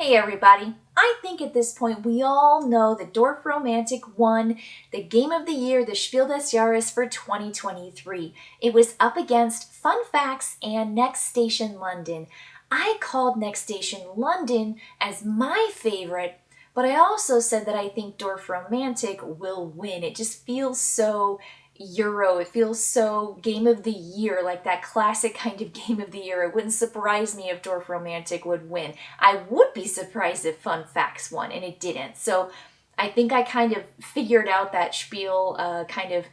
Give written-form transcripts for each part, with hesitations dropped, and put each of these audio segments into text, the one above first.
Hey everybody! I think at this point we all know that Dorfromantik won the Game of the Year, the Spiel des Jahres for 2023. It was up against Fun Facts and Next Station London. I called Next Station London as my favorite, but I also said that I think Dorfromantik will win. It just feels so Euro. It feels so Game of the Year, like that classic kind of Game of the Year. It wouldn't surprise me if Dorfromantik would win. I would be surprised if Fun Facts won, and it didn't. So I think I kind of figured out that Spiel kind of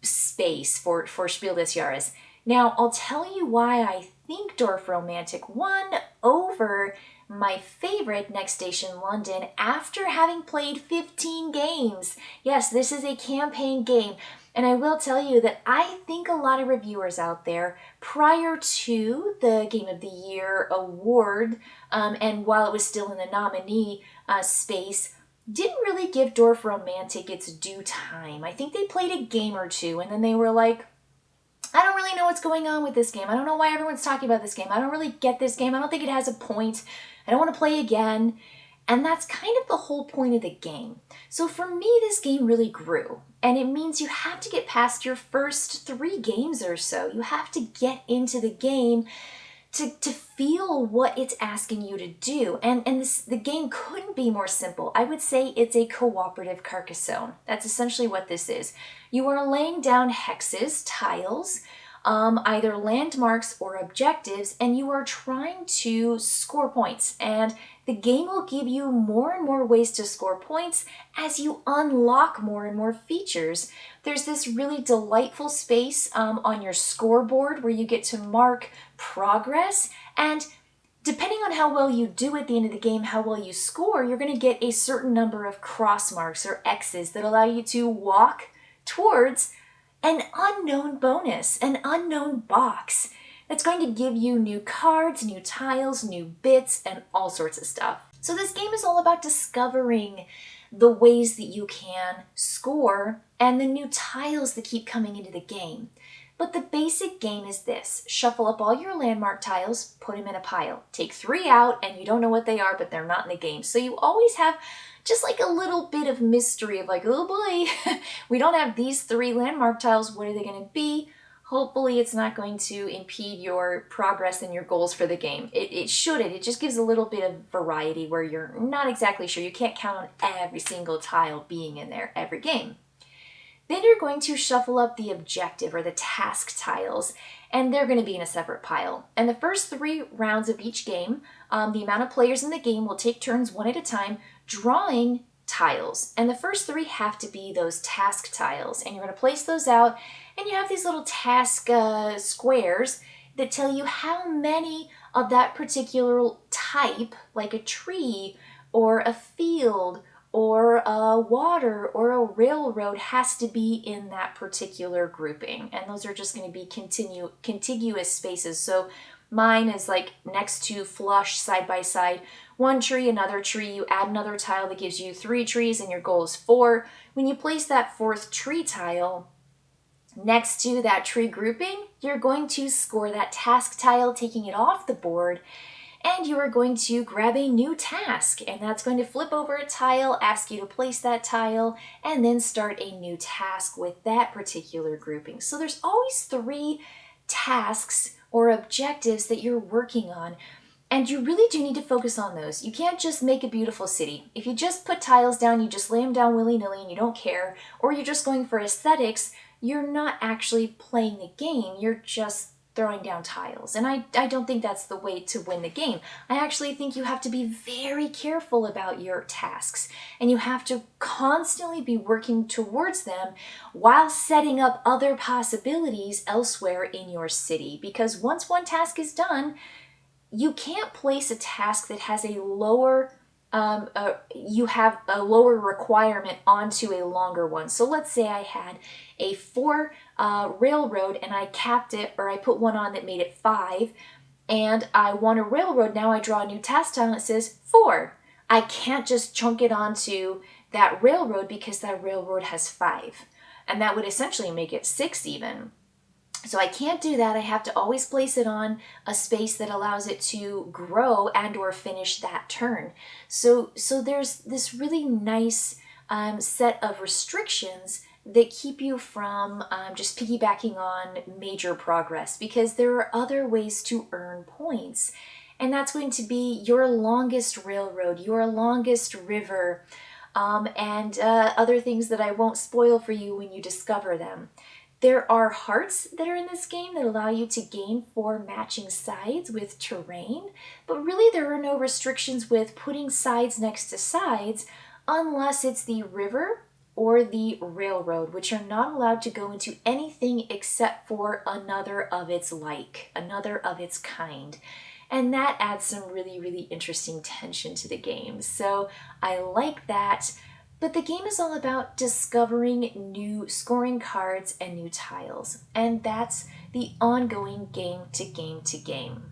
space for Spiel des Jahres. Now, I'll tell you why I think Dorfromantik won over my favorite Next Station London after having played 15 games. Yes, this is a campaign game. And I will tell you that I think a lot of reviewers out there, prior to the Game of the Year award, and while it was still in the nominee space, didn't really give Dorfromantik its due time. I think they played a game or two, and then they were like, I don't really know what's going on with this game. I don't know why everyone's talking about this game. I don't really get this game. I don't think it has a point. I don't want to play again. And that's kind of the whole point of the game. So for me, this game really grew. And it means you have to get past your first 3 games or so. You have to get into the game to feel what it's asking you to do. And the game couldn't be more simple. I would say it's a cooperative Carcassonne. That's essentially what this is. You are laying down hexes, tiles, either landmarks or objectives, and you are trying to score points. And the game will give you more and more ways to score points as you unlock more and more features. There's this really delightful space on your scoreboard where you get to mark progress, and depending on how well you do at the end of the game, how well you score, you're going to get a certain number of cross marks or X's that allow you to walk towards an unknown bonus, an unknown box that's going to give you new cards, new tiles, new bits, and all sorts of stuff. So this game is all about discovering the ways that you can score and the new tiles that keep coming into the game. But the basic game is this. Shuffle up all your landmark tiles, put them in a pile. Take 3 out, and you don't know what they are, but they're not in the game. So you always have just like a little bit of mystery of like, oh boy, we don't have these 3 landmark tiles. What are they going to be? Hopefully it's not going to impede your progress and your goals for the game. It shouldn't. It just gives a little bit of variety where you're not exactly sure. You can't count on every single tile being in there every game. Then you're going to shuffle up the objective or the task tiles, and they're going to be in a separate pile. And the first 3 rounds of each game, the amount of players in the game will take turns one at a time drawing tiles. And the first 3 have to be those task tiles. And you're going to place those out, and you have these little task squares that tell you how many of that particular type, like a tree or a field or a water or a railroad, has to be in that particular grouping. And those are just going to be contiguous spaces. So mine is like next to flush side by side. One tree, another tree, you add another tile that gives you 3 trees and your goal is 4. When you place that 4th tree tile next to that tree grouping, you're going to score that task tile, taking it off the board, and you are going to grab a new task, and that's going to flip over a tile, ask you to place that tile, and then start a new task with that particular grouping. So there's always 3 tasks or objectives that you're working on, and you really do need to focus on those. You can't just make a beautiful city. If you just put tiles down, you just lay them down willy-nilly and you don't care, or you're just going for aesthetics, you're not actually playing the game. You're just throwing down tiles. And I don't think that's the way to win the game. I actually think you have to be very careful about your tasks, and you have to constantly be working towards them while setting up other possibilities elsewhere in your city. Because once one task is done, you can't place a task that has a lower you have a lower requirement onto a longer one. So let's say I had a 4 railroad and I capped it, or I put one on that made it 5, and I want a railroad. Now I draw a new task tile and it says 4. I can't just chunk it onto that railroad because that railroad has 5. And that would essentially make it 6 even. So I can't do that. I have to always place it on a space that allows it to grow and or finish that turn. So there's this really nice set of restrictions that keep you from just piggybacking on major progress, because there are other ways to earn points. And that's going to be your longest railroad, your longest river, and other things that I won't spoil for you when you discover them. There are hearts that are in this game that allow you to gain 4 matching sides with terrain, but really there are no restrictions with putting sides next to sides unless it's the river or the railroad, which are not allowed to go into anything except for another of its like, another of its kind. And that adds some really, really interesting tension to the game. So I like that. But the game is all about discovering new scoring cards and new tiles. And that's the ongoing game to game to game.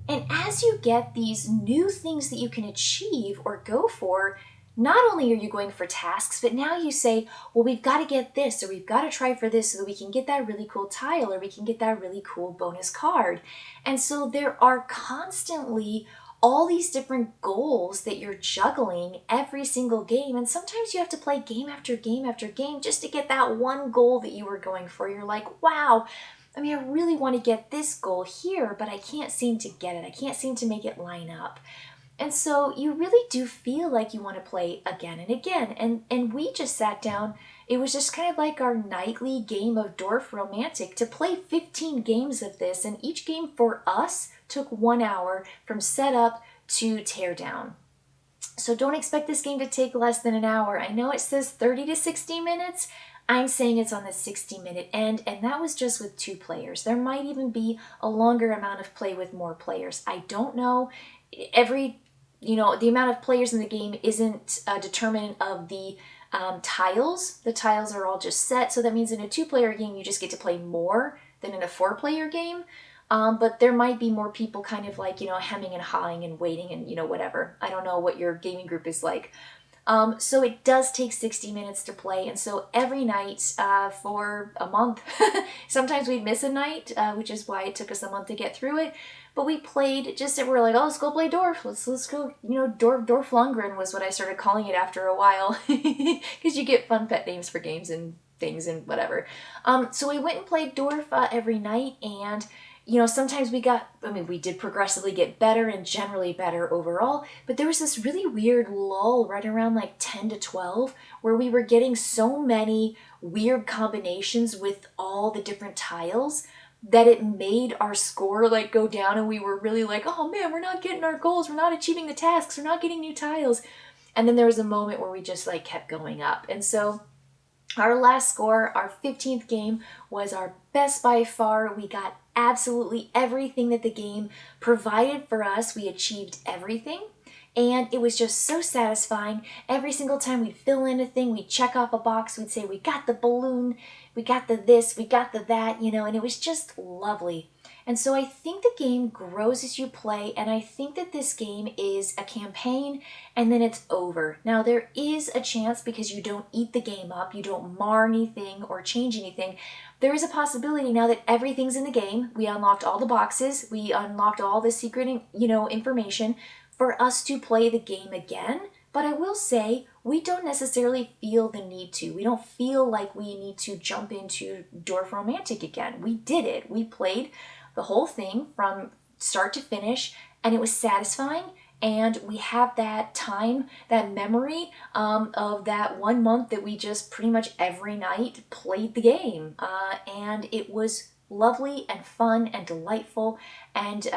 And as you get these new things that you can achieve or go for, not only are you going for tasks, but now you say, well, we've got to get this, or we've got to try for this so that we can get that really cool tile, or we can get that really cool bonus card. And so there are constantly all these different goals that you're juggling every single game. And sometimes you have to play game after game after game just to get that one goal that you were going for. You're like, wow, I mean, I really want to get this goal here, but I can't seem to get it. I can't seem to make it line up. And so you really do feel like you want to play again and again. And we just sat down. It was just kind of like our nightly game of Dorfromantik to play 15 games of this. And each game for us took 1 hour from setup to tear down. So don't expect this game to take less than an hour. I know it says 30 to 60 minutes. I'm saying it's on the 60-minute end, and that was just with 2 players. There might even be a longer amount of play with more players. I don't know. The amount of players in the game isn't a determinant of the tiles. The tiles are all just set, so that means in a 2-player game you just get to play more than in a 4-player game. But there might be more people kind of like, hemming and hawing and waiting and, whatever. I don't know what your gaming group is like. So it does take 60 minutes to play, and so every night for a month, sometimes we'd miss a night, which is why it took us a month to get through it, but we played we're like, oh, let's go play Dorf, let's go, Dorflungren was what I started calling it after a while, because you get fun pet names for games and things and whatever. So we went and played Dorf every night, and sometimes we did progressively get better and generally better overall, but there was this really weird lull right around like 10 to 12 where we were getting so many weird combinations with all the different tiles that it made our score like go down, and we were really like, oh man, we're not getting our goals, we're not achieving the tasks, we're not getting new tiles. And then there was a moment where we just like kept going up. And so our last score, our 15th game, was our best by far. We got absolutely everything that the game provided for us. We achieved everything. And it was just so satisfying. Every single time we'd fill in a thing, we'd check off a box, we'd say, we got the balloon, we got the this, we got the that, and it was just lovely. And so I think the game grows as you play, and I think that this game is a campaign and then it's over. Now there is a chance, because you don't eat the game up, you don't mar anything or change anything, there is a possibility now that everything's in the game, we unlocked all the boxes, we unlocked all the secret, information, for us to play the game again. But I will say, we don't necessarily feel the need to. We don't feel like we need to jump into Dorfromantik again. We did it. We played the whole thing from start to finish, and it was satisfying. And we have that time, that memory of that 1 month that we just pretty much every night played the game. And it was lovely and fun and delightful. And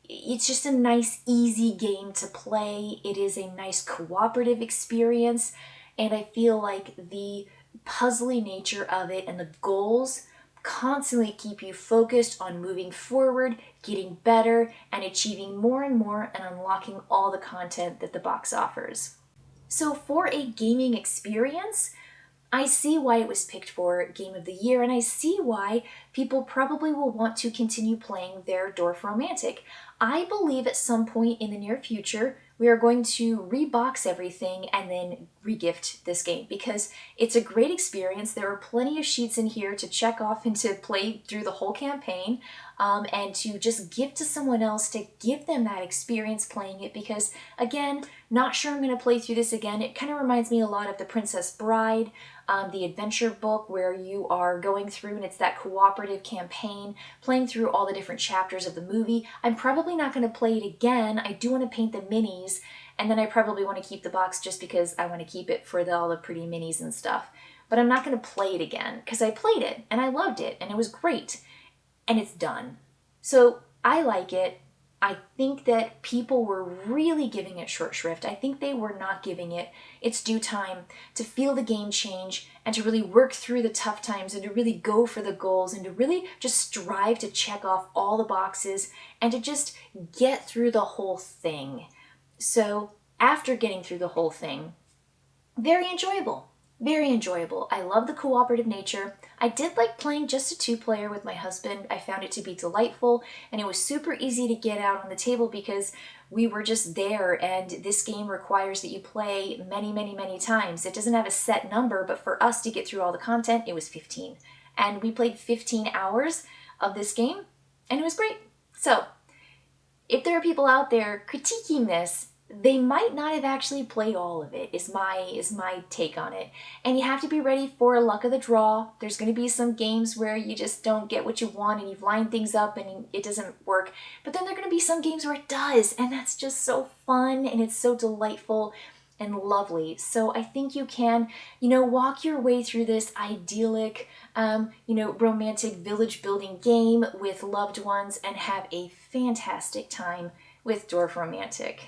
it's just a nice, easy game to play. It is a nice cooperative experience. And I feel like the puzzly nature of it and the goals constantly keep you focused on moving forward, getting better, and achieving more and more and unlocking all the content that the box offers. So for a gaming experience, I see why it was picked for Game of the Year, and I see why people probably will want to continue playing their Dorfromantik. I believe at some point in the near future, we are going to rebox everything and then regift this game because it's a great experience. There are plenty of sheets in here to check off and to play through the whole campaign, and to just give to someone else to give them that experience playing it because, again, not sure I'm going to play through this again. It kind of reminds me a lot of The Princess Bride, the adventure book where you are going through and it's that cooperative campaign, playing through all the different chapters of the movie. I'm probably not going to play it again. I do want to paint the minis, and then I probably want to keep the box just because I want to keep it for all the pretty minis and stuff. But I'm not going to play it again because I played it and I loved it and it was great. And it's done. So I like it. I think that people were really giving it short shrift. I think they were not giving it its due time to feel the game change and to really work through the tough times and to really go for the goals and to really just strive to check off all the boxes and to just get through the whole thing. So after getting through the whole thing, very enjoyable. Very enjoyable. I love the cooperative nature. I did like playing just a 2-player with my husband. I found it to be delightful, and it was super easy to get out on the table because we were just there, and this game requires that you play many, many, many times. It doesn't have a set number, but for us to get through all the content, it was 15. And we played 15 hours of this game, and it was great. So, if there are people out there critiquing this, they might not have actually played all of it, is my take on it. And you have to be ready for luck of the draw. There's going to be some games where you just don't get what you want and you've lined things up and it doesn't work. But then there are going to be some games where it does, and that's just so fun and it's so delightful and lovely. So I think you can, walk your way through this idyllic, romantic village building game with loved ones and have a fantastic time with Dorfromantik.